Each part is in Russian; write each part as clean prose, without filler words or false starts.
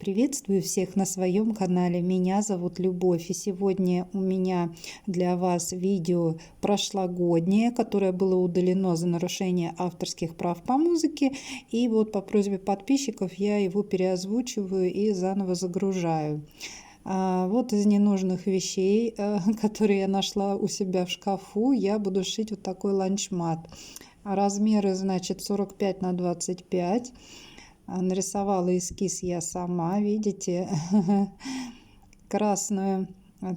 Приветствую всех на своем канале. Меня зовут Любовь, и сегодня у меня для вас видео прошлогоднее, которое было удалено за нарушение авторских прав по музыке. И вот по просьбе подписчиков я его переозвучиваю и заново загружаю. Вот из ненужных вещей, которые я нашла у себя в шкафу, я буду шить вот такой ланчмат. Размеры, значит, 45 на 25. Нарисовала эскиз я сама, видите, красную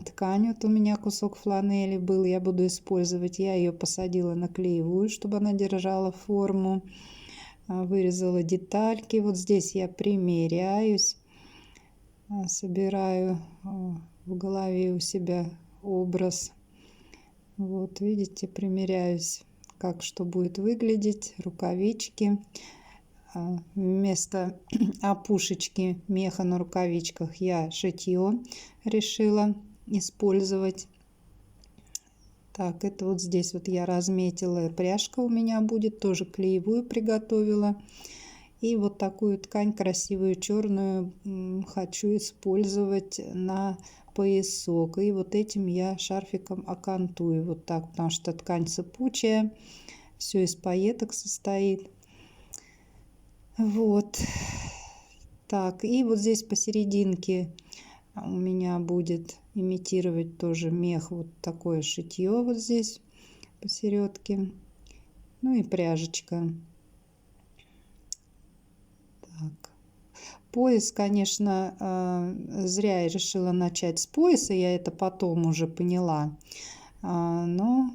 ткань. Вот у меня кусок фланели был, я буду использовать. Я ее посадила на клеевую, чтобы она держала форму. Вырезала детальки. Вот здесь я примеряюсь, собираю в голове у себя образ. Вот, видите, примеряюсь, как что будет выглядеть. Рукавички. Вместо опушечки меха на рукавичках я шитье решила использовать. Так, это вот здесь вот я разметила, пряжка у меня будет, тоже клеевую приготовила. И вот такую ткань красивую черную хочу использовать на поясок. И вот этим я шарфиком окантую вот так, потому что ткань сыпучая, все из пайеток состоит. Вот так, и вот здесь посерединке у меня будет имитировать тоже мех, вот такое шитье вот здесь посередке, ну и пряжечка. Так. Пояс, конечно, зря я решила начать с пояса, я это потом уже поняла, но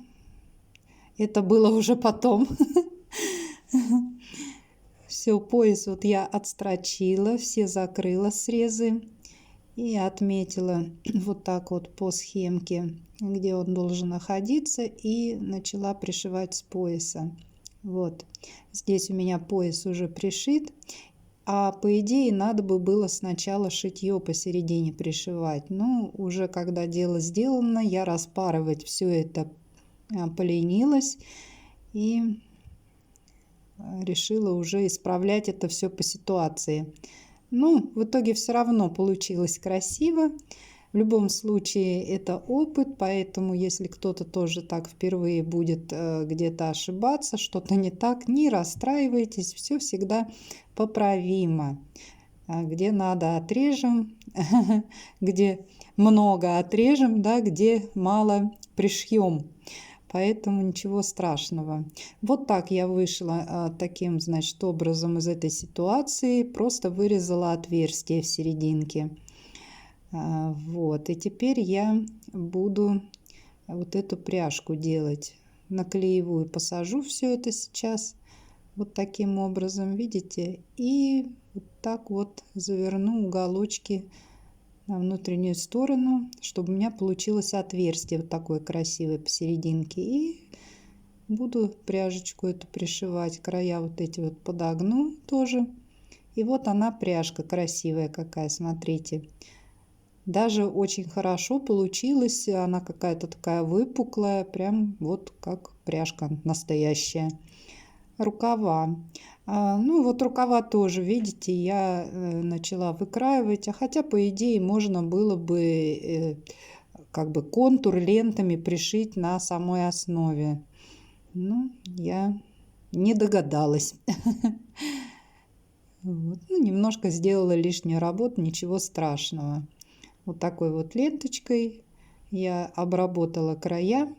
это было уже потом. Все, пояс вот я отстрочила, все закрыла срезы и отметила вот так вот по схемке, где он должен находиться, и начала пришивать с пояса. Вот здесь у меня пояс уже пришит, а по идее надо бы было сначала шитье посередине пришивать, но уже когда дело сделано, я распарывать все это поленилась и решила уже исправлять это все по ситуации. Ну, в итоге все равно получилось красиво. В любом случае это опыт, поэтому если кто-то тоже так впервые будет где-то ошибаться, что-то не так, не расстраивайтесь, все всегда поправимо. Где надо, отрежем, где много отрежем, да, где мало пришьем. Поэтому ничего страшного. Вот так я вышла таким, значит, образом из этой ситуации. Просто вырезала отверстие в серединке. Вот. И теперь я буду вот эту пряжку делать. На клеевую посажу все это сейчас. Вот таким образом, видите? И вот так вот заверну уголочки на внутреннюю сторону, чтобы у меня получилось отверстие вот такое красивое посерединке. И буду пряжечку эту пришивать, края вот эти вот подогну тоже. И вот она, пряжка красивая какая, смотрите. Даже очень хорошо получилась, она какая-то такая выпуклая, прям вот как пряжка настоящая. Рукава. Ну вот рукава тоже, видите, я начала выкраивать, хотя по идее можно было бы как бы контур лентами пришить на самой основе. Ну, я не догадалась. Вот. Ну, немножко сделала лишнюю работу, ничего страшного. Вот такой вот ленточкой я обработала края.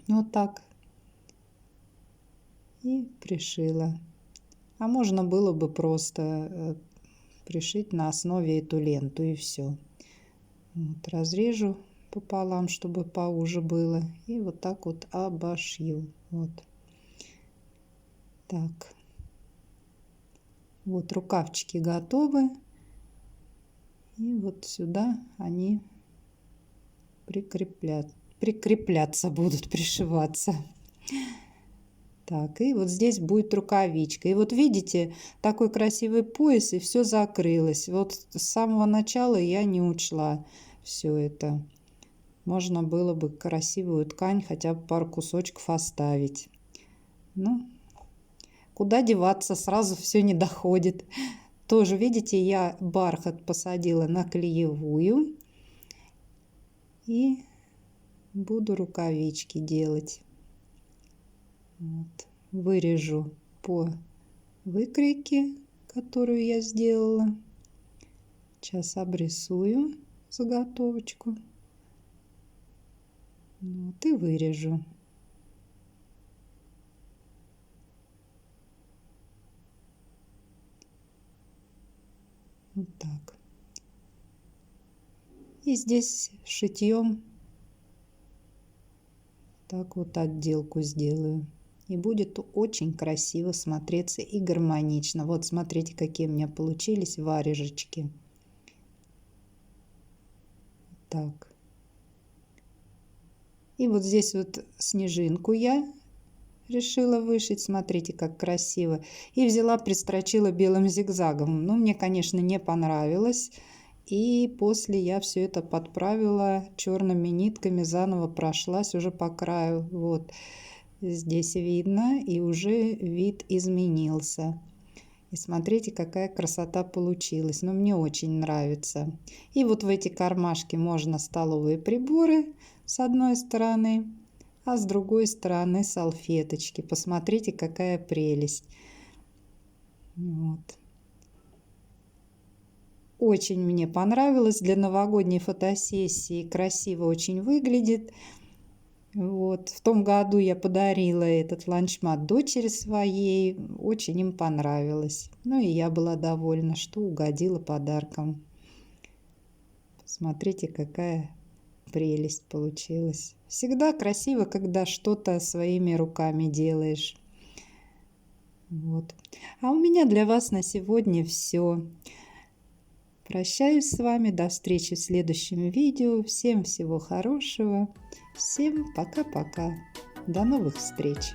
Вот так. И пришила. А можно было бы просто пришить на основе эту ленту, и все. Вот, разрежу пополам, чтобы поуже было, и вот так вот обошью. Вот так. Вот рукавчики готовы, и вот сюда они прикрепляться будут, пришиваться. Так, и вот здесь будет рукавичка. И вот видите, такой красивый пояс, и все закрылось. Вот с самого начала я не учла все это. Можно было бы красивую ткань, хотя бы пару кусочков оставить. Ну, куда деваться, сразу все не доходит. Тоже, видите, я бархат посадила на клеевую. И буду рукавички делать. Вот. Вырежу по выкройке, которую я сделала. Сейчас обрисую заготовочку. Вот, и вырежу. Вот так. И здесь шитьем так вот отделку сделаю. И будет очень красиво смотреться и гармонично. Вот смотрите, какие у меня получились варежечки. Так. И вот здесь вот снежинку я решила вышить. Смотрите, как красиво. И взяла, пристрочила белым зигзагом. Ну, мне, конечно, не понравилось. И после я все это подправила черными нитками, заново прошлась уже по краю. Вот здесь видно, и уже вид изменился. И смотрите, какая красота получилась. Но мне очень нравится. И вот в эти кармашки можно столовые приборы с одной стороны, а с другой стороны салфеточки. Посмотрите, какая прелесть. Вот. Очень мне понравилось. Для новогодней фотосессии красиво очень выглядит. Вот. В том году я подарила этот ланчмат дочери своей. Очень им понравилось. Ну и я была довольна, что угодила подарком. Посмотрите, какая прелесть получилась. Всегда красиво, когда что-то своими руками делаешь. Вот. А у меня для вас на сегодня все. Прощаюсь с вами. До встречи в следующем видео. Всем всего хорошего. Всем пока-пока. До новых встреч.